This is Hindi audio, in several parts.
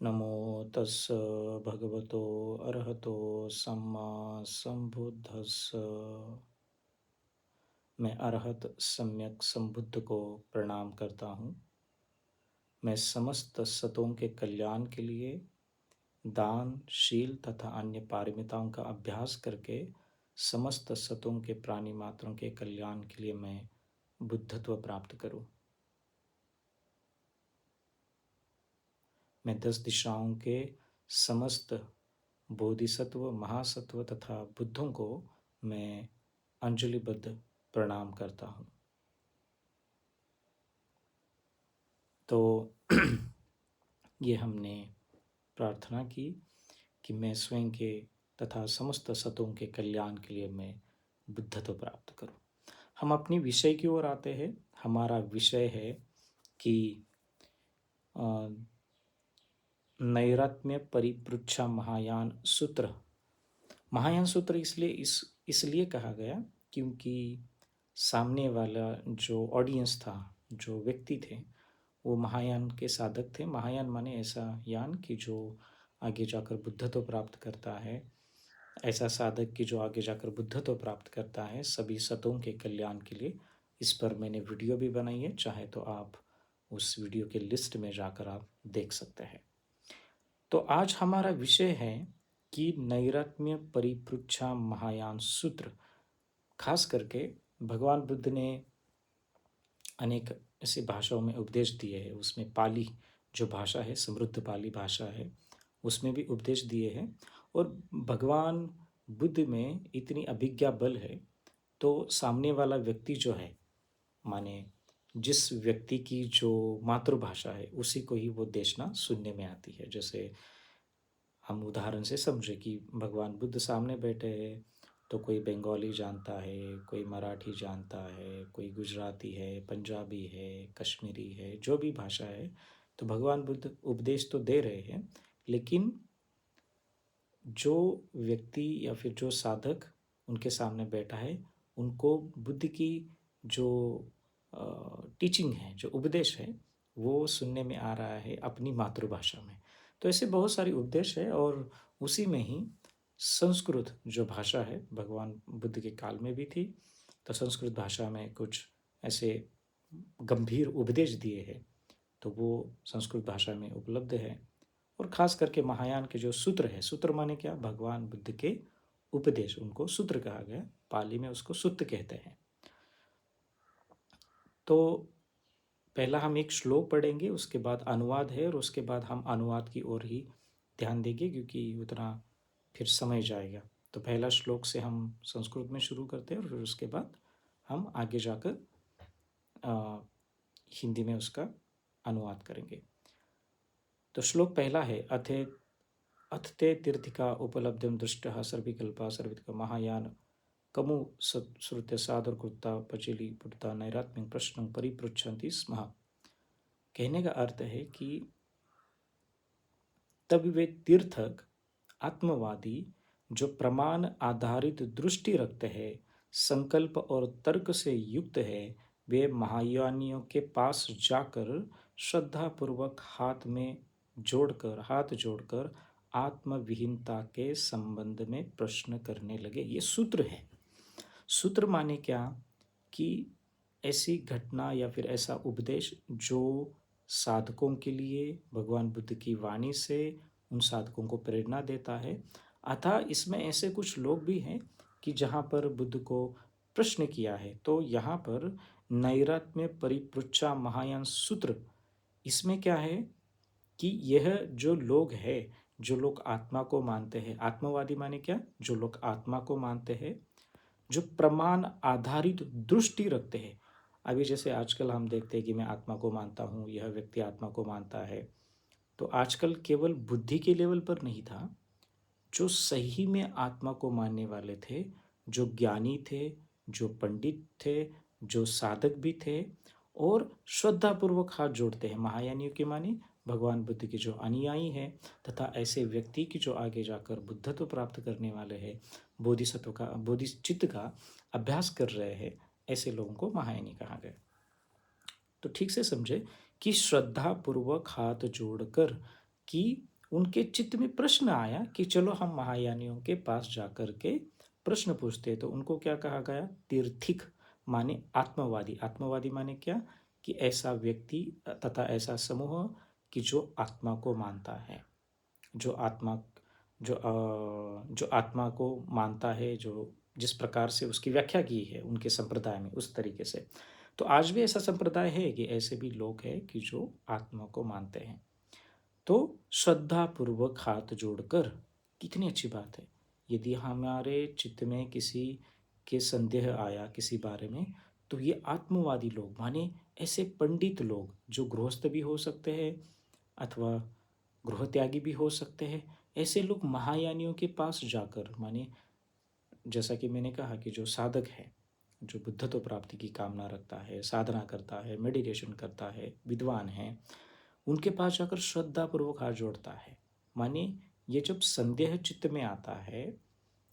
नमो तस्स भगवतो अरहतो सम्मा संबुद्धस्स। मैं अरहत सम्यक संबुद्ध को प्रणाम करता हूँ। मैं समस्त सतों के कल्याण के लिए दान, शील तथा अन्य पारमिताओं का अभ्यास करके समस्त सतों के प्राणी मात्रों के कल्याण के लिए मैं बुद्धत्व प्राप्त करूं। मैं 10 दिशाओं के समस्त बोधिसत्व, महासत्व तथा बुद्धों को मैं अंजलिबद्ध प्रणाम करता हूँ। तो ये हमने प्रार्थना की कि मैं स्वयं के तथा समस्त सतों के कल्याण के लिए मैं बुद्धत्व प्राप्त करूं। हम अपनी विषय की ओर आते हैं। हमारा विषय है कि नैरत्म्य परिपृच्छा महायान सूत्र। महायान सूत्र इसलिए कहा गया क्योंकि सामने वाला जो ऑडियंस था, जो व्यक्ति थे, वो महायान के साधक थे। महायान माने ऐसा यान कि जो आगे जाकर बुद्धत्व प्राप्त करता है, ऐसा साधक कि जो आगे जाकर बुद्धत्व प्राप्त करता है सभी सतों के कल्याण के लिए। इस पर मैंने वीडियो भी बनाई है, चाहे तो आप उस वीडियो के लिस्ट में जाकर आप देख सकते हैं। तो आज हमारा विषय है कि नैरत्म्य परिपृच्छा महायान सूत्र। खास करके भगवान बुद्ध ने अनेक ऐसी भाषाओं में उपदेश दिए हैं। उसमें पाली जो भाषा है, समृद्ध पाली भाषा है, उसमें भी उपदेश दिए हैं। और भगवान बुद्ध में इतनी अभिज्ञा बल है, तो सामने वाला व्यक्ति जो है, माने जिस व्यक्ति की जो मातृभाषा है उसी को ही वो देशना सुनने में आती है। जैसे हम उदाहरण से समझे कि भगवान बुद्ध सामने बैठे हैं, तो कोई बंगाली जानता है, कोई मराठी जानता है, कोई गुजराती है, पंजाबी है, कश्मीरी है, जो भी भाषा है। तो भगवान बुद्ध उपदेश तो दे रहे हैं, लेकिन जो व्यक्ति या फिर जो साधक उनके सामने बैठा है, उनको बुद्ध की जो टीचिंग है, जो उपदेश है, वो सुनने में आ रहा है अपनी मातृभाषा में। तो ऐसे बहुत सारे उपदेश है, और उसी में ही संस्कृत जो भाषा है भगवान बुद्ध के काल में भी थी। तो संस्कृत भाषा में कुछ ऐसे गंभीर उपदेश दिए हैं, तो वो संस्कृत भाषा में उपलब्ध है। और खास करके महायान के जो सूत्र है, सूत्र माने क्या, भगवान बुद्ध के उपदेश, उनको सूत्र कहा गया। पाली में उसको सुत्त कहते हैं। तो पहला हम एक श्लोक पढ़ेंगे, उसके बाद अनुवाद है, और उसके बाद हम अनुवाद की ओर ही ध्यान देंगे क्योंकि उतना फिर समय जाएगा। तो पहला श्लोक से हम संस्कृत में शुरू करते हैं, और फिर उसके बाद हम आगे जाकर हिंदी में उसका अनुवाद करेंगे। तो श्लोक पहला है, अथ ते तीर्थिका उपलब्धिम दृष्टः सर्विकल्पा सर्विका महायान कमु श्रुत्य साधुर कृता पचेली पुटता नैरात्म्य प्रश्न परिपृच्छन्ति स्म। कहने का अर्थ है कि तब वे तीर्थक आत्मवादी जो प्रमाण आधारित दृष्टि रखते हैं, संकल्प और तर्क से युक्त है, वे महायानियों के पास जाकर श्रद्धापूर्वक हाथ जोड़कर आत्मविहीनता के संबंध में प्रश्न करने लगे। ये सूत्र है। सूत्र माने क्या, कि ऐसी घटना या फिर ऐसा उपदेश जो साधकों के लिए भगवान बुद्ध की वाणी से उन साधकों को प्रेरणा देता है। अतः इसमें ऐसे कुछ लोग भी हैं कि जहाँ पर बुद्ध को प्रश्न किया है। तो यहाँ पर नैरत्म्य परिपृच्छा महायान सूत्र, इसमें क्या है कि यह जो लोग हैं, जो लोग आत्मा को मानते हैं, आत्मवादी माने क्या, जो लोग आत्मा को मानते हैं, जो प्रमाण आधारित दृष्टि रखते हैं। अभी जैसे आजकल हम देखते हैं कि मैं आत्मा को मानता हूँ, यह व्यक्ति आत्मा को मानता है। तो आजकल केवल बुद्धि के लेवल पर नहीं था, जो सही में आत्मा को मानने वाले थे, जो ज्ञानी थे, जो पंडित थे, जो साधक भी थे, और श्रद्धापूर्वक हाथ जोड़ते हैं। महायानियों के माने भगवान बुद्ध के जो अनुयायी हैं, तथा ऐसे व्यक्ति की जो आगे जाकर बुद्धत्व प्राप्त करने वाले हैं, बोधिचित्त का अभ्यास कर रहे हैं, ऐसे लोगों को महायानी कहा गया। तो ठीक से समझे कि श्रद्धापूर्वक हाथ जोड़कर, कि उनके चित्त में प्रश्न आया कि चलो हम महायानियों के पास जाकर के प्रश्न पूछते। तो उनको क्या कहा गया? तीर्थिक माने आत्मवादी। आत्मवादी माने क्या? कि ऐसा व्यक्ति तथा ऐसा समूह कि जो आत्मा को मानता है, जो आत्मा जो आत्मा को मानता है, जो जिस प्रकार से उसकी व्याख्या की है उनके संप्रदाय में, उस तरीके से। तो आज भी ऐसा संप्रदाय है कि ऐसे भी लोग हैं कि जो आत्मा को मानते हैं। तो श्रद्धापूर्वक हाथ जोड़कर, कितनी अच्छी बात है। यदि हमारे चित्त में किसी के संदेह आया किसी बारे में, तो ये आत्मवादी लोग माने ऐसे पंडित लोग जो गृहस्थ भी हो सकते हैं अथवा गृह त्यागी भी हो सकते हैं, ऐसे लोग महायानियों के पास जाकर, माने जैसा कि मैंने कहा कि जो साधक है, जो बुद्धत्व प्राप्ति की कामना रखता है, साधना करता है, मेडिटेशन करता है, विद्वान है, उनके पास जाकर श्रद्धापूर्वक हाथ जोड़ता है। माने ये जब संदेह चित्त में आता है,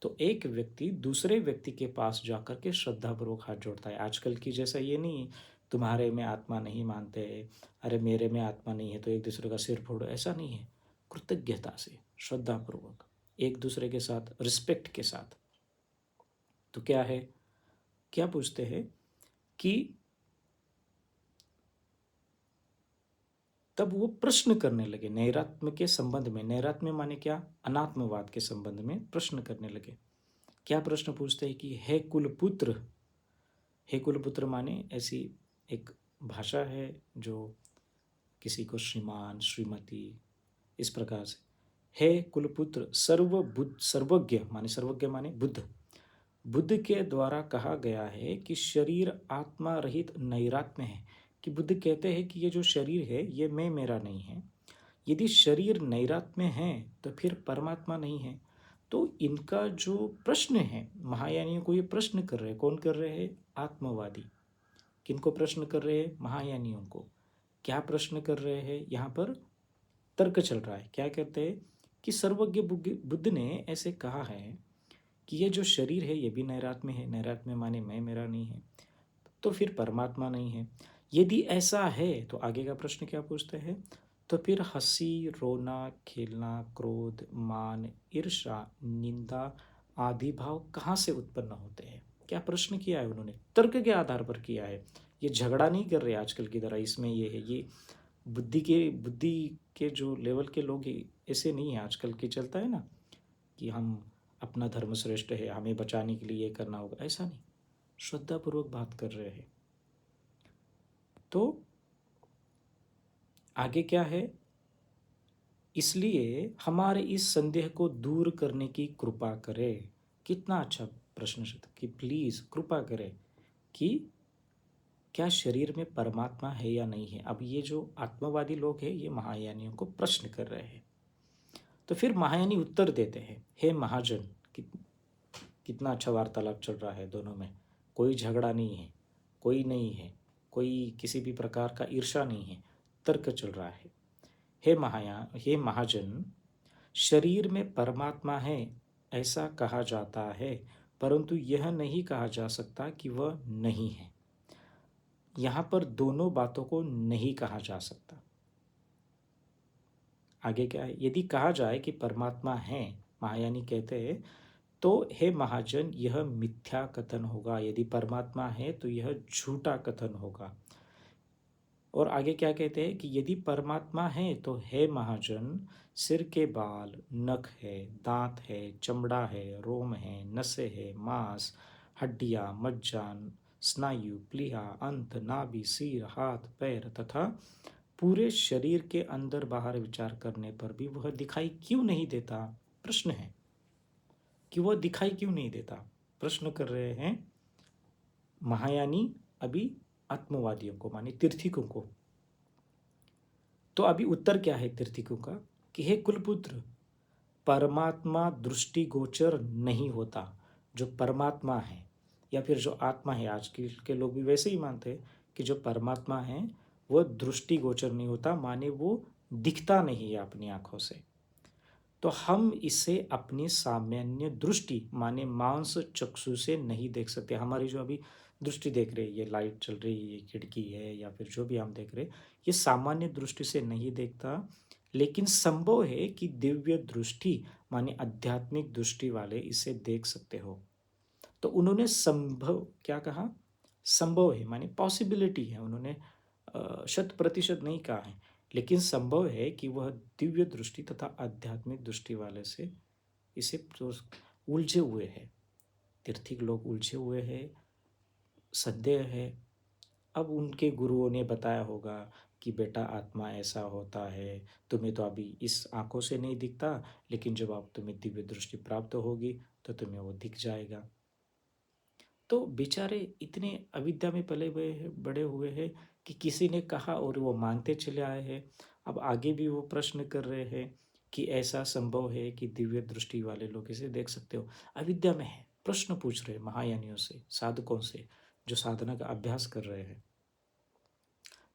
तो एक व्यक्ति दूसरे व्यक्ति के पास जाकर के श्रद्धापूर्वक हाथ जोड़ता है। आजकल की जैसा ये नहीं, तुम्हारे में आत्मा नहीं मानते, अरे मेरे में आत्मा नहीं है तो एक दूसरे का सिर फोड़ो, ऐसा नहीं है। कृतज्ञता से, श्रद्धापूर्वक, एक दूसरे के साथ, रिस्पेक्ट के साथ। तो क्या है, क्या पूछते हैं कि तब वो प्रश्न करने लगे नैरात्म्य के संबंध में। नैरात्म्य माने क्या? अनात्मवाद के संबंध में प्रश्न करने लगे। क्या प्रश्न पूछते हैं कि हे कुलपुत्र। हे कुलपुत्र माने ऐसी एक भाषा है जो किसी को श्रीमान, श्रीमती, इस प्रकार से। हे कुलपुत्र, सर्वज्ञ माने, सर्वज्ञ माने बुद्ध। बुद्ध के द्वारा कहा गया है कि शरीर आत्मा रहित नैरात्म्य है। कि बुद्ध कहते हैं कि ये जो शरीर है ये मैं मेरा नहीं है। यदि शरीर नैरात्म्य है तो फिर परमात्मा नहीं है। तो इनका जो प्रश्न है, महायानियों को ये प्रश्न कर रहे हैं। कौन कर रहे हैं? आत्मवादी। किनको प्रश्न कर रहे हैं? महायानियों को। क्या प्रश्न कर रहे हैं? यहाँ पर तर्क चल रहा है। क्या कहते हैं कि सर्वज्ञ बुद्ध ने ऐसे कहा है कि ये जो शरीर है ये भी नैरात्म्य है। नैरात्म्य माने मैं मेरा नहीं है, तो फिर परमात्मा नहीं है। यदि ऐसा है तो आगे का प्रश्न क्या पूछते हैं? तो फिर हंसी, रोना, खेलना, क्रोध, मान, ईर्ष्या, निंदा आदि भाव कहाँ से उत्पन्न होते हैं? क्या प्रश्न किया है उन्होंने? तर्क के आधार पर किया है। ये झगड़ा नहीं कर रहे आजकल की तरह। इसमें ये है, ये बुद्धि के जो लेवल के लोग ऐसे नहीं है। आजकल के चलता है ना कि हम अपना धर्म श्रेष्ठ है, हमें बचाने के लिए ये करना होगा, ऐसा नहीं। श्रद्धापूर्वक बात कर रहे हैं। तो आगे क्या है? इसलिए हमारे इस संदेह को दूर करने की कृपा करे। कितना अच्छा प्रश्न कि प्लीज कृपा करें कि क्या शरीर में परमात्मा है या नहीं है। अब ये जो आत्मवादी लोग हैं ये महायानियों को प्रश्न कर रहे हैं। तो फिर महायानी उत्तर देते हैं, हे महाजन। कितना अच्छा वार्तालाप चल रहा है दोनों में। कोई झगड़ा नहीं है, कोई नहीं है, कोई किसी भी प्रकार का ईर्ष्या नहीं है, तर्क चल रहा है। हे महाजन, शरीर में परमात्मा है ऐसा कहा जाता है, परंतु यह नहीं कहा जा सकता कि वह नहीं है। यहाँ पर दोनों बातों को नहीं कहा जा सकता। आगे क्या है? यदि कहा जाए कि परमात्मा है, महायानी कहते हैं, तो हे महाजन यह मिथ्या कथन होगा। यदि परमात्मा है तो यह झूठा कथन होगा। और आगे क्या कहते हैं कि यदि परमात्मा है तो हे महाजन, सिर के बाल, नख है, दांत है, चमड़ा है, रोम है, नसें है, मांस, हड्डियां, मज्जा, स्नायु, प्लीहा, अंत, नाभि, सिर, हाथ, पैर तथा पूरे शरीर के अंदर बाहर विचार करने पर भी वह दिखाई क्यों नहीं देता? प्रश्न है कि वह दिखाई क्यों नहीं देता। प्रश्न कर रहे हैं महायानी अभी आत्मवादियों को, माने तीर्थिकों को। तो अभी उत्तर क्या है तीर्थिकों का कि हे कुलपुत्र, परमात्मा दृष्टिगोचर नहीं होता। जो परमात्मा है या फिर जो आत्मा है, आज के लोग भी वैसे ही मानते हैं कि जो परमात्मा है वह दृष्टिगोचर नहीं होता, माने वो दिखता नहीं है अपनी आंखों से। तो हम इसे अपनी सामान्य दृष्टि माने मांस चक्षु से नहीं देख सकते। हमारी जो अभी दृष्टि देख रहे हैं, ये लाइट चल रही है, ये खिड़की है, या फिर जो भी हम देख रहे हैं, ये सामान्य दृष्टि से नहीं देखता। लेकिन संभव है कि दिव्य दृष्टि माने आध्यात्मिक दृष्टि वाले इसे देख सकते हो। तो उन्होंने संभव क्या कहा? संभव है माने पॉसिबिलिटी है, उन्होंने शत प्रतिशत नहीं कहा है, लेकिन संभव है कि वह दिव्य दृष्टि तथा आध्यात्मिक दृष्टि वाले से इसे उलझे हुए है। तीर्थीक लोग उलझे हुए हैं, संदेह है। अब उनके गुरुओं ने बताया होगा कि बेटा आत्मा ऐसा होता है, तुम्हें तो अभी इस आंखों से नहीं दिखता, लेकिन जब आप तुम्हें दिव्य दृष्टि प्राप्त होगी तो तुम्हें वो दिख जाएगा। तो बेचारे इतने अविद्या में पले हुए हैं, बड़े हुए हैं कि किसी ने कहा और वो मानते चले आए हैं। अब आगे भी वो प्रश्न कर रहे हैं कि ऐसा संभव है कि दिव्य दृष्टि वाले लोग इसे देख सकते हो। अविद्या में है, प्रश्न पूछ रहे हैं महायानियों से, साधकों से, जो साधना का अभ्यास कर रहे हैं।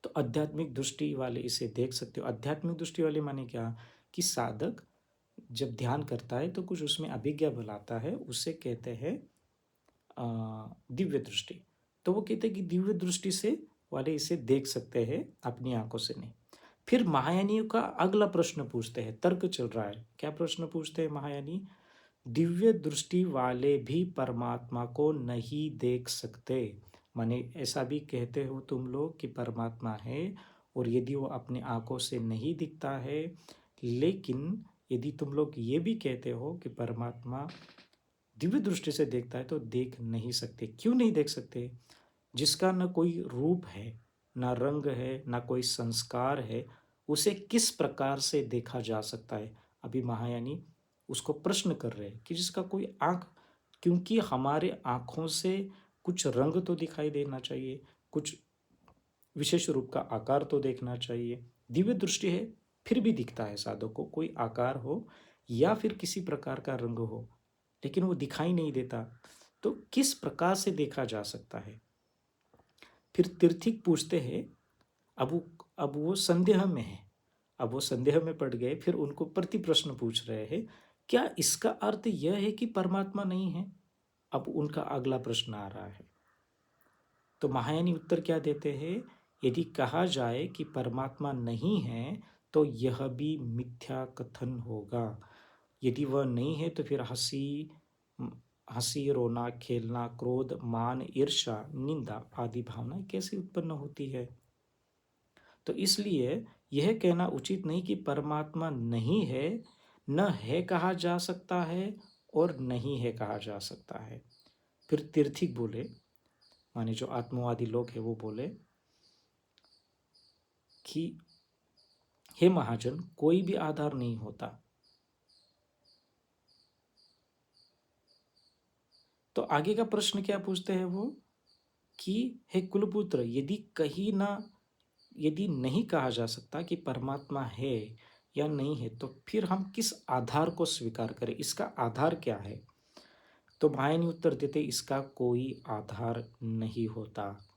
तो आध्यात्मिक दृष्टि वाले इसे देख सकते हो। आध्यात्मिक दृष्टि वाले माने क्या? कि साधक जब ध्यान करता है तो कुछ उसमें अभिज्ञा बल आता है, उसे कहते हैं दिव्य दृष्टि। तो वो कहते हैं कि दिव्य दृष्टि से वाले इसे देख सकते हैं, अपनी आंखों से नहीं। फिर महायानियों का अगला प्रश्न पूछते हैं, तर्क चल रहा है। क्या प्रश्न पूछते हैं महायानी? दिव्य दृष्टि वाले भी परमात्मा को नहीं देख सकते, माने ऐसा भी कहते हो तुम लोग कि परमात्मा है, और यदि वो अपनी आंखों से नहीं दिखता है, लेकिन यदि तुम लोग ये भी कहते हो कि परमात्मा दिव्य दृष्टि से देखता है, तो देख नहीं सकते। क्यों नहीं देख सकते? जिसका न कोई रूप है, ना रंग है, ना कोई संस्कार है, उसे किस प्रकार से देखा जा सकता है? अभी महायानी उसको प्रश्न कर रहे हैं कि जिसका कोई आँख, क्योंकि हमारे आँखों से कुछ रंग तो दिखाई देना चाहिए, कुछ विशेष रूप का आकार तो देखना चाहिए। दिव्य दृष्टि है, फिर भी दिखता है साधक को, कोई आकार हो या फिर किसी प्रकार का रंग हो, लेकिन वो दिखाई नहीं देता। तो किस प्रकार से देखा जा सकता है? फिर तीर्थीक पूछते हैं। अब वो संदेह में है, अब वो संदेह में पड़ गए। फिर उनको प्रति प्रश्न पूछ रहे हैं, क्या इसका अर्थ यह है कि परमात्मा नहीं है? अब उनका अगला प्रश्न आ रहा है। तो महायानी उत्तर क्या देते हैं? यदि कहा जाए कि परमात्मा नहीं है, तो यह भी मिथ्या कथन होगा। यदि वह नहीं है तो फिर हंसी, रोना, खेलना, क्रोध, मान, ईर्ष्या, निंदा आदि भावनाएं कैसे उत्पन्न होती है? तो इसलिए यह कहना उचित नहीं कि परमात्मा नहीं है, न है कहा जा सकता है और नहीं है कहा जा सकता है। फिर तीर्थीक बोले, माने जो आत्मवादी लोग हैं वो बोले कि हे महाजन, कोई भी आधार नहीं होता। तो आगे का प्रश्न क्या पूछते हैं वो कि हे कुलपुत्र, यदि नहीं कहा जा सकता कि परमात्मा है या नहीं है, तो फिर हम किस आधार को स्वीकार करें? इसका आधार क्या है? तो महायानी उत्तर देते, इसका कोई आधार नहीं होता।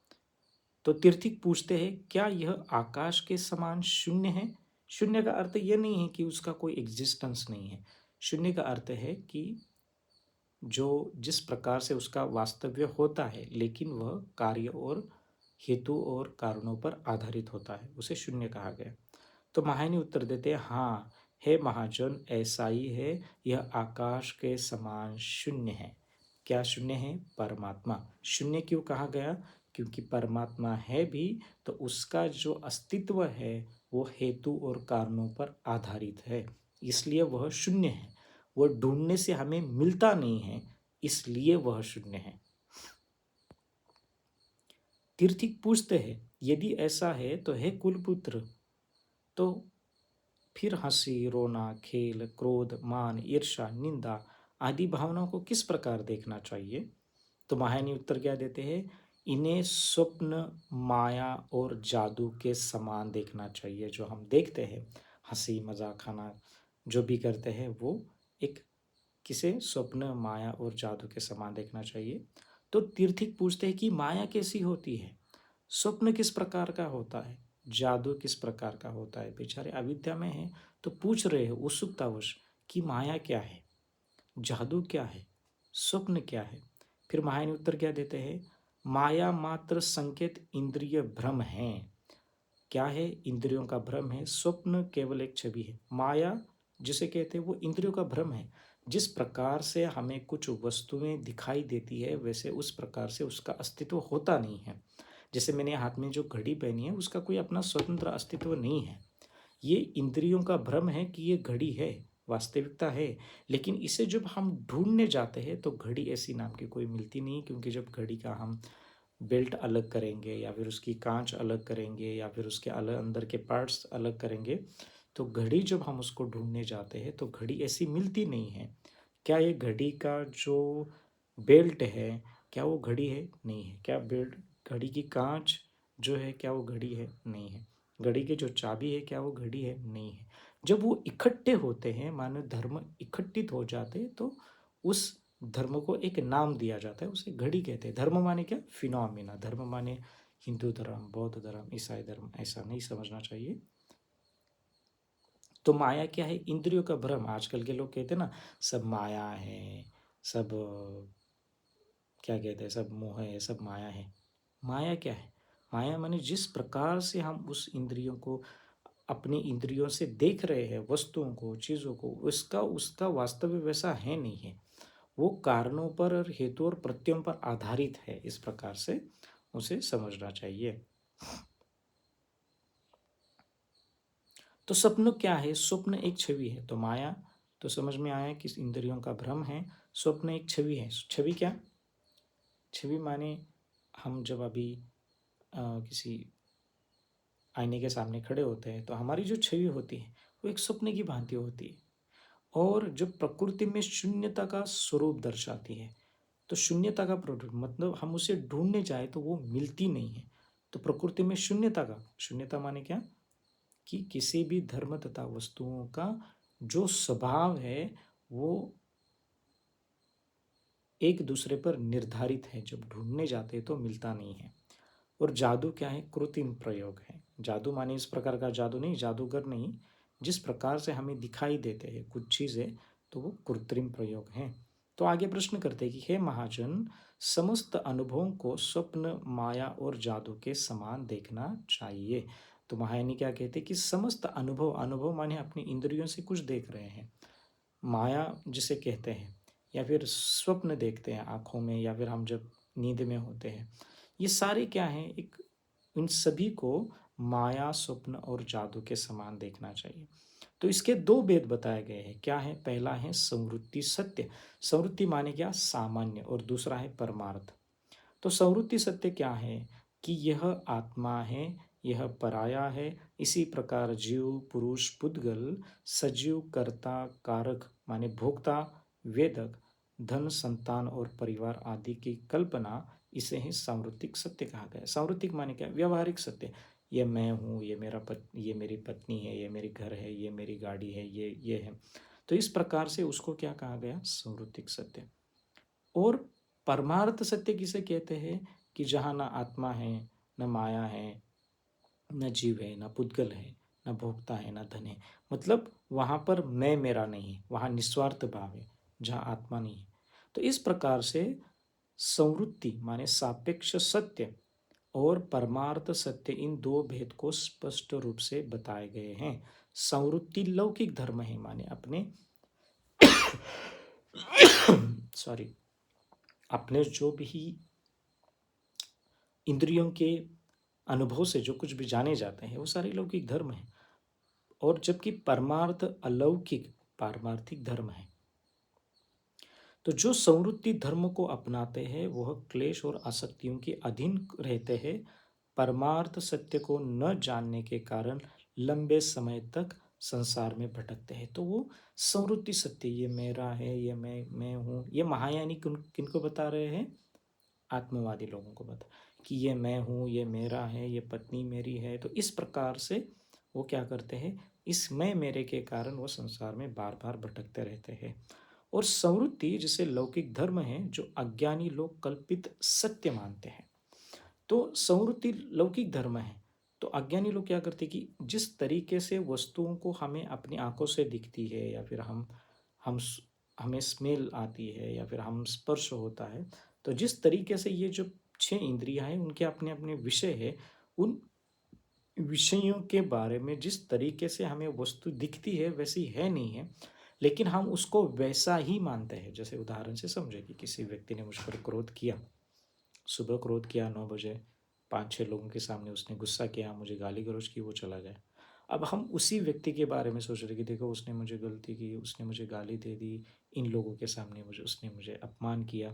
तो तीर्थीक पूछते हैं, क्या यह आकाश के समान शून्य है? शून्य का अर्थ यह नहीं है कि उसका कोई एग्जिस्टेंस नहीं है। शून्य का अर्थ है कि जो जिस प्रकार से उसका वास्तव्य होता है, लेकिन वह कार्य और हेतु और कारणों पर आधारित होता है, उसे शून्य कहा गया। तो महायानी उत्तर देते हैं, हाँ हे महाजन, ऐसा ही है, यह आकाश के समान शून्य है। क्या शून्य है? परमात्मा। शून्य क्यों कहा गया? क्योंकि परमात्मा है भी, तो उसका जो अस्तित्व है वो हेतु और कारणों पर आधारित है, इसलिए वह शून्य है। वह ढूंढने से हमें मिलता नहीं है, इसलिए वह शून्य है। तीर्थीक पूछते हैं, यदि ऐसा है तो हे कुलपुत्र, तो फिर हंसी, रोना, खेल, क्रोध, मान, ईर्ष्या, निंदा आदि भावनाओं को किस प्रकार देखना चाहिए? तो महायानी उत्तर क्या देते हैं? इन्हें स्वप्न, माया और जादू के समान देखना चाहिए। जो हम देखते हैं, हंसी, मजाक, खाना, जो भी करते हैं, वो एक किसे स्वप्न, माया और जादू के समान देखना चाहिए। तो तीर्थीक पूछते हैं कि माया कैसी होती है? स्वप्न किस प्रकार का होता है? जादू किस प्रकार का होता है? बेचारे अविद्या में है, तो पूछ रहे हैं उत्सुकतावश कि माया क्या है, जादू क्या है, स्वप्न क्या है? फिर महायानी उत्तर क्या देते हैं? माया मात्र संकेत इंद्रिय भ्रम है। क्या है? इंद्रियों का भ्रम है। स्वप्न केवल एक छवि है। माया जिसे कहते हैं वो इंद्रियों का भ्रम है। जिस प्रकार से हमें कुछ वस्तुएं दिखाई देती है वैसे उस प्रकार से उसका अस्तित्व होता नहीं है। जैसे मैंने हाथ में जो घड़ी पहनी है उसका कोई अपना स्वतंत्र अस्तित्व नहीं है। ये इंद्रियों का भ्रम है कि ये घड़ी है, वास्तविकता है। लेकिन इसे जब हम ढूंढने जाते हैं तो घड़ी ऐसी नाम की कोई मिलती नहीं, क्योंकि जब घड़ी का हम बेल्ट अलग करेंगे या फिर उसकी कांच अलग करेंगे या फिर उसके अलग अंदर के पार्ट्स अलग करेंगे, तो घड़ी जब हम उसको ढूंढने जाते हैं तो घड़ी ऐसी मिलती नहीं है। क्या ये घड़ी का जो बेल्ट है, क्या वो घड़ी है? नहीं है। क्या बेल्ट, घड़ी की कांच जो है, क्या वो घड़ी है? नहीं है। घड़ी की जो चाबी है, क्या वो घड़ी है? नहीं है। जब वो इकट्ठे होते हैं, मानो धर्म इकट्ठित हो जाते हैं, तो उस धर्म को एक नाम दिया जाता है, उसे घड़ी कहते हैं। धर्म माने क्या? फिनोमिना। धर्म माने हिंदू धर्म, बौद्ध धर्म, ईसाई धर्म, ऐसा नहीं समझना चाहिए। तो माया क्या है? इंद्रियों का भ्रम। आजकल के लोग कहते हैं ना, सब माया है, सब क्या कहते हैं, सब मोह है, सब माया है। माया क्या है? माया माने जिस प्रकार से हम उस इंद्रियों को, अपनी इंद्रियों से देख रहे हैं वस्तुओं को, चीज़ों को, उसका उसका वास्तव में वैसा है नहीं है। वो कारणों पर और हेतु और प्रत्ययों पर आधारित है। इस प्रकार से उसे समझना चाहिए। तो स्वप्न क्या है? स्वप्न एक छवि है। तो माया तो समझ में आया कि इंद्रियों का भ्रम है। स्वप्न एक छवि है। छवि क्या? छवि माने हम जब अभी किसी आईने के सामने खड़े होते हैं तो हमारी जो छवि होती है वो एक स्वप्न की भांति होती है, और जो प्रकृति में शून्यता का स्वरूप दर्शाती है। तो शून्यता का प्रोडक्ट मतलब हम उसे ढूंढने जाए तो वो मिलती नहीं है। तो प्रकृति में शून्यता का, शून्यता माने क्या? कि किसी भी धर्म तथा वस्तुओं का जो स्वभाव है वो एक दूसरे पर निर्धारित है, जब ढूंढने जाते हैं तो मिलता नहीं है। और जादू क्या है? कृत्रिम प्रयोग है। जादू माने इस प्रकार का जादू नहीं, जादूगर नहीं। जिस प्रकार से हमें दिखाई देते हैं कुछ चीज़ें, तो वो कृत्रिम प्रयोग हैं। तो आगे प्रश्न करते हैं कि हे महाजन, समस्त अनुभवों को स्वप्न, माया और जादू के समान देखना चाहिए। तो महायानी क्या कहते हैं कि समस्त अनुभव, अनुभव माने अपनी इंद्रियों से कुछ देख रहे हैं, माया जिसे कहते हैं, या फिर स्वप्न देखते हैं आँखों में, या फिर हम जब नींद में होते हैं, ये सारे क्या हैं? एक, इन सभी को माया, स्वप्न और जादू के समान देखना चाहिए। तो इसके दो भेद बताए गए हैं। क्या है? पहला है संवृत्ति सत्य। संवृत्ति माने क्या? सामान्य। और दूसरा है परमार्थ। तो संवृत्ति सत्य क्या है? कि यह आत्मा है, यह पराया है। इसी प्रकार जीव, पुरुष, पुद्गल, सजीव, कर्ता, कारक माने भोक्ता, वेदक, धन, संतान और परिवार आदि की कल्पना, इसे ही सांवृत्तिक सत्य कहा गया है। सांवृत्तिक माने क्या? व्यवहारिक सत्य। ये मैं हूँ, ये ये मेरी पत्नी है, ये मेरी घर है, ये मेरी गाड़ी है, ये है। तो इस प्रकार से उसको क्या कहा गया? सांवृत्तिक सत्य। और परमार्थ सत्य किसे कहते हैं? कि जहाँ ना आत्मा है, न माया है, न जीव है, न पुद्गल है, न भोक्ता है, न धन है। मतलब वहाँ पर मैं मेरा नहीं है, वहाँ निस्वार्थ भाव है, जहाँ आत्मा नहीं है। तो इस प्रकार से संवृत्ति माने सापेक्ष सत्य और परमार्थ सत्य, इन दो भेद को स्पष्ट रूप से बताए गए हैं। संवृत्ति लौकिक धर्म है, माने अपने सॉरी, अपने जो भी इंद्रियों के अनुभव से जो कुछ भी जाने जाते हैं वो सारे लौकिक धर्म हैं। और जबकि परमार्थ अलौकिक पारमार्थिक धर्म है। तो जो संवृत्ति धर्म को अपनाते हैं वह क्लेश और आसक्तियों के अधीन रहते हैं। परमार्थ सत्य को न जानने के कारण लंबे समय तक संसार में भटकते हैं। तो वो संवृत्ति सत्य, ये मेरा है, ये मैं हूँ, ये महायानी किनको बता रहे हैं? आत्मवादी लोगों को बता, कि ये मैं हूँ, ये मेरा है, ये पत्नी मेरी है। तो इस प्रकार से वो क्या करते हैं? इस मैं मेरे के कारण वो संसार में बार बार भटकते रहते हैं। और संवृत्ति जिसे लौकिक धर्म है, जो अज्ञानी लोग कल्पित सत्य मानते हैं। तो संवृत्ति लौकिक धर्म है। तो अज्ञानी लोग क्या करते हैं कि जिस तरीके से वस्तुओं को हमें अपनी आंखों से दिखती है, या फिर हम हमें स्मेल आती है, या फिर हम स्पर्श होता है, तो जिस तरीके से ये जो छह इंद्रियां हैं उनके अपने अपने विषय है, उन विषयों के बारे में जिस तरीके से हमें वस्तु दिखती है वैसी है नहीं है, लेकिन हम उसको वैसा ही मानते हैं। जैसे उदाहरण से समझे कि किसी व्यक्ति ने मुझ पर क्रोध किया, सुबह क्रोध किया 9 बजे, 5-6 लोगों के सामने उसने गुस्सा किया, मुझे गाली गलौज की, वो चला गया। अब हम उसी व्यक्ति के बारे में सोच रहे कि देखो उसने मुझे गलती की, उसने मुझे गाली दे दी, इन लोगों के सामने मुझे उसने मुझे अपमान किया।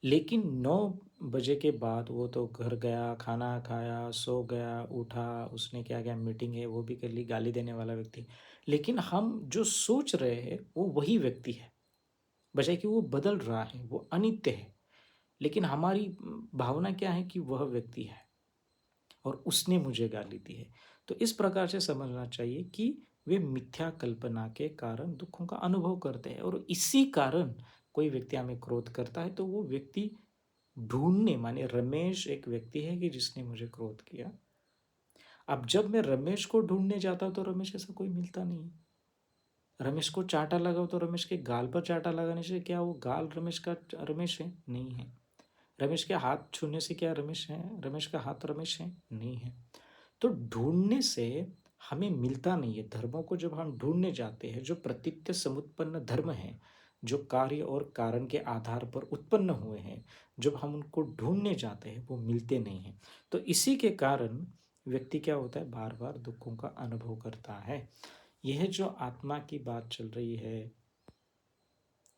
लेकिन 9 बजे के बाद वो तो घर गया, खाना खाया, सो गया, उठा, उसने क्या क्या मीटिंग है वो भी कर ली, गाली देने वाला व्यक्ति। लेकिन हम जो सोच रहे हैं वो वही व्यक्ति है, बजाय कि वो बदल रहा है, वो अनित्य है। लेकिन हमारी भावना क्या है कि वह व्यक्ति है और उसने मुझे गाली दी है। तो इस प्रकार से समझना चाहिए कि वे मिथ्या कल्पना के कारण दुखों का अनुभव करते हैं, और इसी कारण कोई व्यक्ति हमें क्रोध करता है तो वो व्यक्ति ढूंढने, माने रमेश एक व्यक्ति है कि जिसने मुझे क्रोध किया। अब जब मैं रमेश को ढूंढने जाता हूं तो रमेश ऐसा कोई मिलता नहीं। रमेश को चांटा लगाओ तो रमेश के गाल पर चांटा लगाने से क्या वो गाल रमेश का रमेश है? नहीं है। रमेश के हाथ छूने से क्या रमेश है, रमेश का हाथ रमेश है? नहीं है। तो ढूंढने से हमें मिलता नहीं है। धर्मों को जब हम ढूंढने जाते हैं, जो प्रतीत्य समुत्पन्न धर्म है, जो कार्य और कारण के आधार पर उत्पन्न हुए हैं, जब हम उनको ढूंढने जाते हैं वो मिलते नहीं हैं। तो इसी के कारण व्यक्ति क्या होता है, बार बार दुखों का अनुभव करता है। यह जो आत्मा की बात चल रही है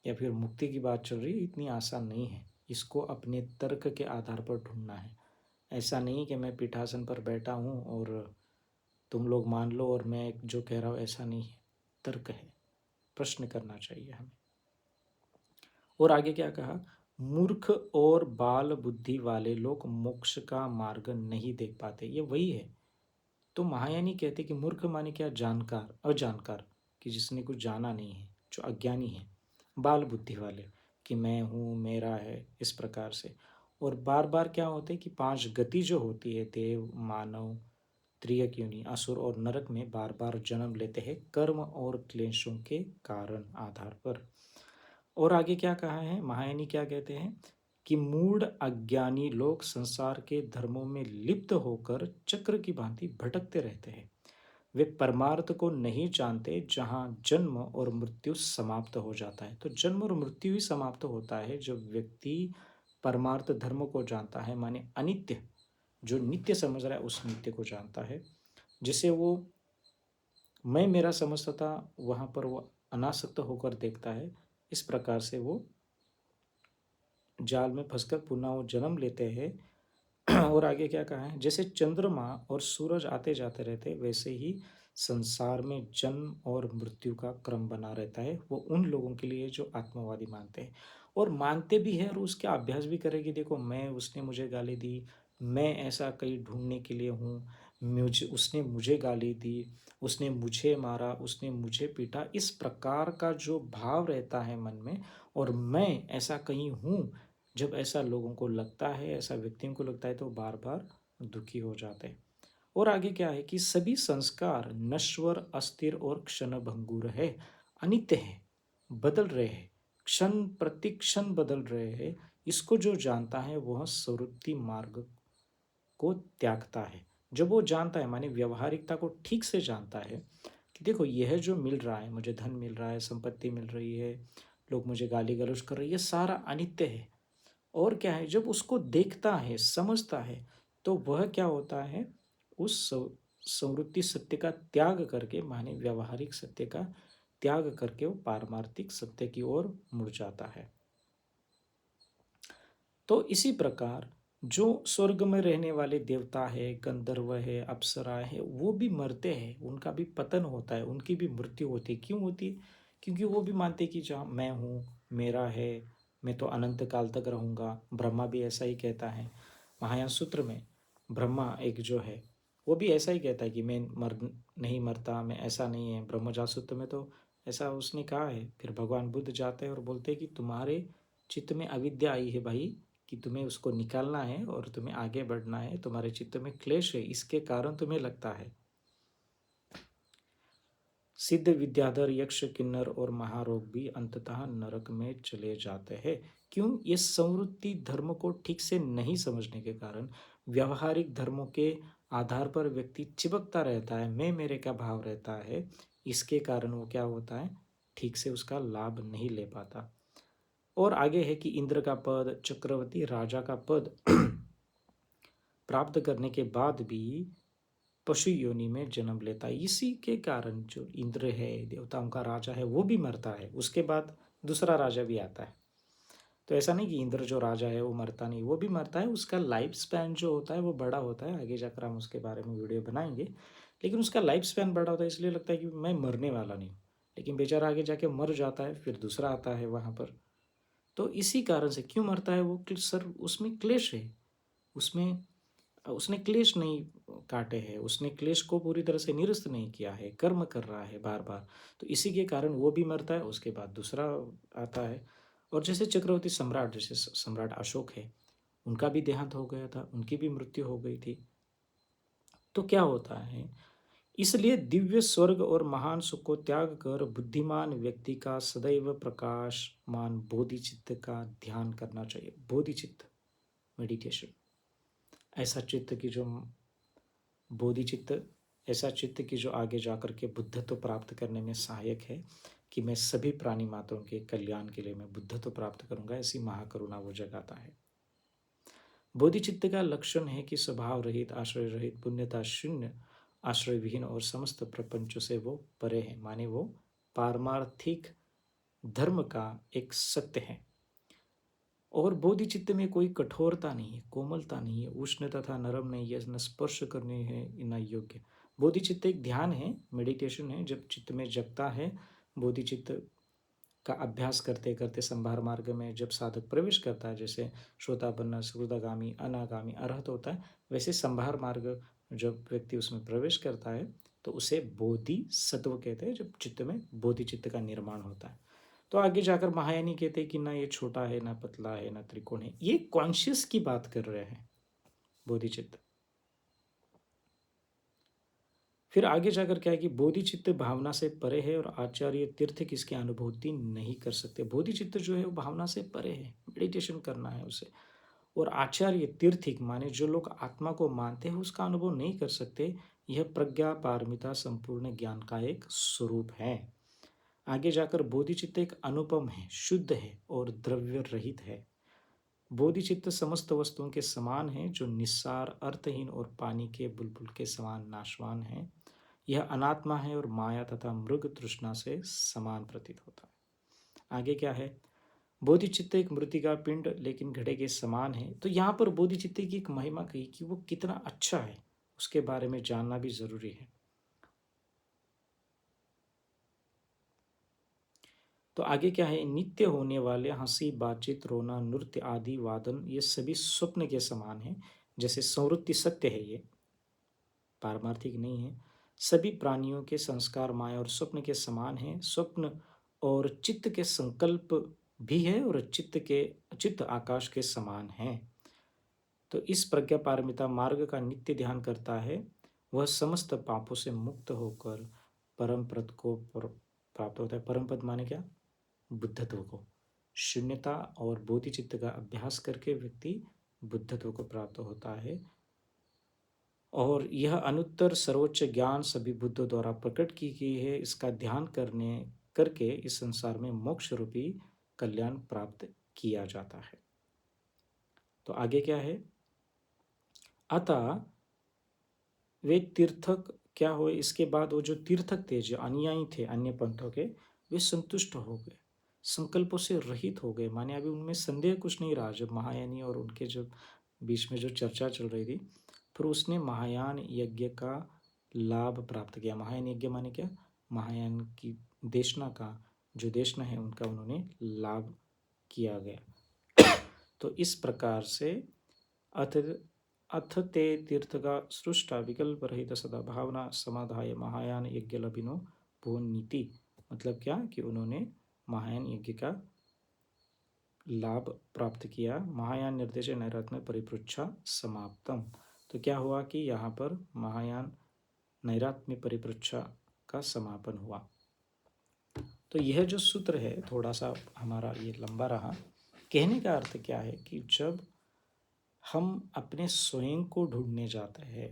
या फिर मुक्ति की बात चल रही है, इतनी आसान नहीं है। इसको अपने तर्क के आधार पर ढूंढना है। ऐसा नहीं कि मैं पीठासन पर बैठा हूँ और तुम लोग मान लो और मैं जो कह रहा हूँ ऐसा नहीं है। तर्क है, प्रश्न करना चाहिए हमें। और आगे क्या कहा, मूर्ख और बाल बुद्धि वाले लोग मोक्ष का मार्ग नहीं देख पाते। ये वही है। तो महायानी कहते कि मूर्ख माने क्या, जानकार, अजानकार, कि जिसने कुछ जाना नहीं है, जो अज्ञानी है। बाल बुद्धि वाले, कि मैं हूँ, मेरा है, इस प्रकार से। और बार बार क्या होते हैं कि 5 गति जो होती है, देव, मानव, त्रियक योनि, असुर और नरक में बार बार जन्म लेते हैं कर्म और क्लेशों के कारण आधार पर। और आगे क्या कहा है, महायानी क्या कहते हैं कि मूढ़ अज्ञानी लोग संसार के धर्मों में लिप्त होकर चक्र की भांति भटकते रहते हैं। वे परमार्थ को नहीं जानते, जहाँ जन्म और मृत्यु समाप्त हो जाता है। तो जन्म और मृत्यु ही समाप्त होता है जब व्यक्ति परमार्थ धर्म को जानता है, माने अनित्य, जो नित्य समझ रहा है उस नित्य को जानता है। जिसे वो मैं मेरा समझता था, वहाँ पर वो अनासक्त होकर देखता है। इस प्रकार से वो जाल में फंसकर पुनः वो जन्म लेते हैं। और आगे क्या कहा है, जैसे चंद्रमा और सूरज आते जाते रहते वैसे ही संसार में जन्म और मृत्यु का क्रम बना रहता है। वो उन लोगों के लिए जो आत्मवादी मानते हैं, और मानते भी है और उसका अभ्यास भी करेगी। देखो मैं, उसने मुझे गाली दी, मैं ऐसा कहीं ढूंढने के लिए हूँ, मुझे, उसने मुझे गाली दी, उसने मुझे मारा, उसने मुझे पीटा, इस प्रकार का जो भाव रहता है मन में, और मैं ऐसा कहीं हूँ, जब ऐसा लोगों को लगता है, ऐसा व्यक्तियों को लगता है, तो बार बार दुखी हो जाते हैं। और आगे क्या है कि सभी संस्कार नश्वर, अस्थिर और क्षण भंगुर है, अनित्य है, बदल रहे हैं, क्षण प्रति क्षण बदल रहे हैं। इसको जो जानता है वह स्वरूपी मार्ग को त्यागता है। जब वो जानता है, माने व्यवहारिकता को ठीक से जानता है कि देखो यह जो मिल रहा है, मुझे धन मिल रहा है, संपत्ति मिल रही है, लोग मुझे गाली गलौज कर रहे हैं, ये सारा अनित्य है। और क्या है, जब उसको देखता है, समझता है, तो वह क्या होता है, उस संवृत्ति सत्य का त्याग करके, माने व्यवहारिक सत्य का त्याग करके वो पारमार्थिक सत्य की ओर मुड़ जाता है। तो इसी प्रकार जो स्वर्ग में रहने वाले देवता है, गंधर्व है, अप्सरा है, वो भी मरते हैं, उनका भी पतन होता है, उनकी भी मृत्यु होती है। क्यों होती है? क्योंकि वो भी मानते हैं कि जहाँ मैं हूँ, मेरा है, मैं तो अनंत काल तक रहूँगा। ब्रह्मा भी ऐसा ही कहता है महायान सूत्र में। ब्रह्मा एक जो है वो भी ऐसा ही कहता है कि मैं नहीं मरता, मैं ऐसा नहीं है। ब्रह्मजात सूत्र में तो ऐसा उसने कहा है। फिर भगवान बुद्ध जाते हैं और बोलते हैं कि तुम्हारे चित्त में अविद्या आई है भाई, कि तुम्हें उसको निकालना है और तुम्हें आगे बढ़ना है, तुम्हारे चित्त में क्लेश है, इसके कारण तुम्हें लगता है। सिद्ध विद्याधर, यक्ष, किन्नर और महारोग भी अंततः नरक में चले जाते हैं। क्यों? ये संवृत्ति धर्म को ठीक से नहीं समझने के कारण, व्यवहारिक धर्मों के आधार पर व्यक्ति चिपकता रहता है, मैं मेरे का भाव रहता है, इसके कारण वो क्या होता है, ठीक से उसका लाभ नहीं ले पाता। और आगे है कि इंद्र का पद, चक्रवर्ती राजा का पद प्राप्त करने के बाद भी पशु योनि में जन्म लेता है। इसी के कारण जो इंद्र है, देवताओं का राजा है, वो भी मरता है, उसके बाद दूसरा राजा भी आता है। तो ऐसा नहीं कि इंद्र जो राजा है वो मरता नहीं, वो भी मरता है, उसका लाइफ स्पैन जो होता है वो बड़ा होता है। आगे जाकर हम उसके बारे में वीडियो बनाएंगे, लेकिन उसका लाइफ स्पैन बड़ा होता है, इसलिए लगता है कि मैं मरने वाला नहीं हूँ, लेकिन बेचारा आगे जाके मर जाता है, फिर दूसरा आता है वहाँ पर। तो इसी कारण से क्यों मरता है वो, सर उसमें क्लेश है, उसमें उसने क्लेश नहीं काटे हैं, उसने क्लेश को पूरी तरह से निरस्त नहीं किया है, कर्म कर रहा है बार बार, तो इसी के कारण वो भी मरता है, उसके बाद दूसरा आता है। और जैसे चक्रवर्ती सम्राट, जैसे सम्राट अशोक है, उनका भी देहांत हो गया था, उनकी भी मृत्यु हो गई थी। तो क्या होता है, इसलिए दिव्य स्वर्ग और महान सुख को त्याग कर बुद्धिमान व्यक्ति का सदैव प्रकाशमान बोधिचित्त का ध्यान करना चाहिए। बोधिचित्त मेडिटेशन, ऐसा चित्त की जो बोधिचित्त, ऐसा चित्त की जो आगे जाकर के बुद्धत्व प्राप्त करने में सहायक है, कि मैं सभी प्राणी मात्रों के कल्याण के लिए मैं बुद्धत्व प्राप्त करूंगा, ऐसी महाकरुणा वो जगाता है। बोधिचित्त का लक्षण है कि स्वभाव रहित, आश्रय रहित, पुण्यता शून्य, आश्रय विहीन और समस्त प्रपंचों से वो परे है, माने वो पारमार्थिक धर्म का एक सत्य है। और बोधिचित्त में कोई कठोरता नहीं है, कोमलता नहीं है, उष्ण तथा नरम नहीं है, न स्पर्श करने है न योग्य। बोधिचित्त एक ध्यान है, मेडिटेशन है, जब चित्त में जगता है। बोधिचित्त का अभ्यास करते करते संभार मार्ग में जब साधक प्रवेश करता है, जैसे श्रोतापन्न, सुहृदगामी, अनागामी, अरहत होता है, वैसे संभार मार्ग जब व्यक्ति उसमें प्रवेश करता है तो उसे बोधि सत्व कहते हैं, जब चित्त में बोधिचित्त का निर्माण होता है। तो आगे जाकर महायानी कहते हैं कि ना ये छोटा है, ना पतला है, ना त्रिकोण है, ये कॉन्शियस की बात कर रहे हैं बोधिचित्त। फिर आगे जाकर क्या है कि बोधिचित्त भावना से परे है और आचार्य तीर्थ किसकी अनुभूति नहीं कर सकते। बोधिचित्त जो है वो भावना से परे है, मेडिटेशन करना है उसे। और आचार्य तीर्थिक माने जो लोग आत्मा को मानते हैं उसका अनुभव नहीं कर सकते। यह प्रज्ञा पारमिता संपूर्ण ज्ञान का एक स्वरूप है। आगे जाकर बोधिचित्त एक अनुपम है, शुद्ध है और द्रव्य रहित है। बोधिचित्त समस्त वस्तुओं के समान है, जो निस्सार, अर्थहीन और पानी के बुलबुल के समान नाशवान है। यह अनात्मा है और माया तथा मृग तृष्णा से समान प्रतीत होता है। आगे क्या है, बोधिचित्त एक मृतिका पिंड लेकिन घड़े के समान है। तो यहाँ पर बोधिचित्त की एक महिमा कही कि वो कितना अच्छा है, उसके बारे में जानना भी जरूरी है। तो आगे क्या है, नित्य होने वाले हंसी, बातचीत, रोना, नृत्य आदि वादन ये सभी स्वप्न के समान है। जैसे संवृत्ति सत्य है, ये पारमार्थिक नहीं है। सभी प्राणियों के संस्कार माया और स्वप्न के समान है। स्वप्न और चित्त के संकल्प भी है और चित्त आकाश के समान है। तो इस प्रज्ञा पारमिता मार्ग का नित्य ध्यान करता है, वह समस्त पापों से मुक्त होकर परम पद को प्राप्त होता है। परम पद माने क्या, बुद्धत्व को। शून्यता और बोधिचित्त का अभ्यास करके व्यक्ति बुद्धत्व को प्राप्त होता है। और यह अनुत्तर सर्वोच्च ज्ञान सभी बुद्धों द्वारा प्रकट की गई है। इसका ध्यान करने करके इस संसार में मोक्ष रूपी कल्याण प्राप्त किया जाता है। तो आगे क्या है, अतः वे तीर्थक क्या हुए, इसके बाद वो जो तीर्थक थे, जो अनुयायी थे अन्य पंथों के, वे संतुष्ट हो गए, संकल्पों से रहित हो गए। माने अभी उनमें संदेह कुछ नहीं रहा। जब महायानी और उनके जब बीच में जो चर्चा चल रही थी, फिर उसने महायान यज्ञ का लाभ प्राप्त किया। महायान यज्ञ माने क्या, महायान की देशना का जो देशना है उनका उन्होंने लाभ किया गया। तो इस प्रकार से अथ अथ ते तीर्थ का सृष्टा विकल्प रहित सदा भावना समाधाय महायान यज्ञ लभिनो भुवन नीति। मतलब क्या कि उन्होंने महायान यज्ञ का लाभ प्राप्त किया। महायान निर्देश नैरत्म्य परिपृच्छा समाप्तम। तो क्या हुआ कि यहाँ पर महायान नैरात्म्य परिपृच्छा का समापन हुआ। तो यह जो सूत्र है थोड़ा सा हमारा ये लंबा रहा। कहने का अर्थ क्या है कि जब हम अपने स्वयं को ढूंढने जाते हैं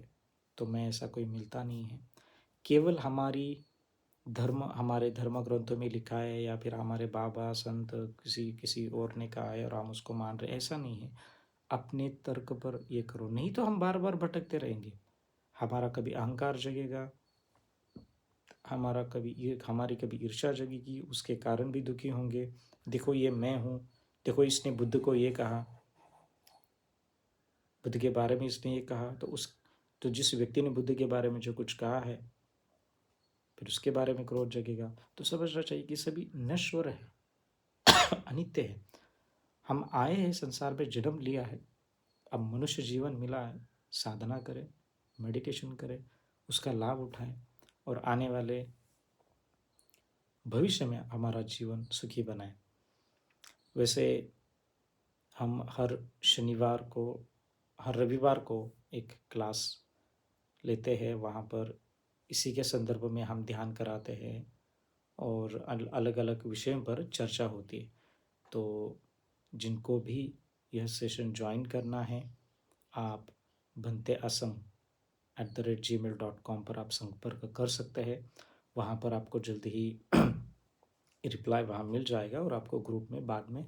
तो मैं ऐसा कोई मिलता नहीं है। केवल हमारे धर्म ग्रंथों में लिखा है या फिर हमारे बाबा संत किसी और ने कहा है और हम उसको मान रहे, ऐसा नहीं है। अपने तर्क पर ये करो, नहीं तो हम बार बार भटकते रहेंगे। हमारा कभी अहंकार जगेगा, हमारी कभी ईर्ष्या जगेगी, उसके कारण भी दुखी होंगे। देखो ये मैं हूँ, देखो इसने बुद्ध को ये कहा, बुद्ध के बारे में इसने ये कहा, तो जिस व्यक्ति ने बुद्ध के बारे में जो कुछ कहा है, फिर उसके बारे में क्रोध जगेगा। तो समझना चाहिए कि सभी नश्वर है, अनित्य है। हम आए हैं संसार में, जन्म लिया है, अब मनुष्य जीवन मिला है, साधना करें, मेडिटेशन करें, उसका लाभ उठाएं और आने वाले भविष्य में हमारा जीवन सुखी बनाएं। वैसे हम हर रविवार को एक क्लास लेते हैं, वहाँ पर इसी के संदर्भ में हम ध्यान कराते हैं और अलग अलग विषयों पर चर्चा होती है। तो जिनको भी यह सेशन ज्वाइन करना है, आप bhanteasam@gmail.com पर आप संपर्क कर सकते हैं। वहाँ पर आपको जल्द ही रिप्लाई वहाँ मिल जाएगा और आपको ग्रुप में बाद में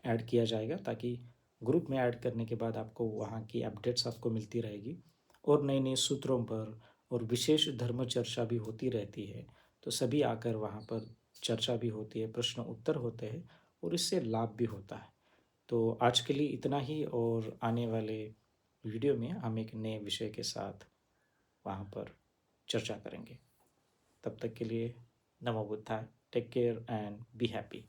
ऐड किया जाएगा, ताकि ग्रुप में ऐड करने के बाद आपको वहाँ की अपडेट्स आपको मिलती रहेगी और नए नए सूत्रों पर और विशेष धर्म चर्चा भी होती रहती है। तो सभी आकर वहाँ पर चर्चा भी होती है, प्रश्न उत्तर होते हैं और इससे लाभ भी होता है। तो आज के लिए इतना ही, और आने वाले वीडियो में हम एक नए विषय के साथ वहाँ पर चर्चा करेंगे। तब तक के लिए नमो बुद्धाय, take care and be happy.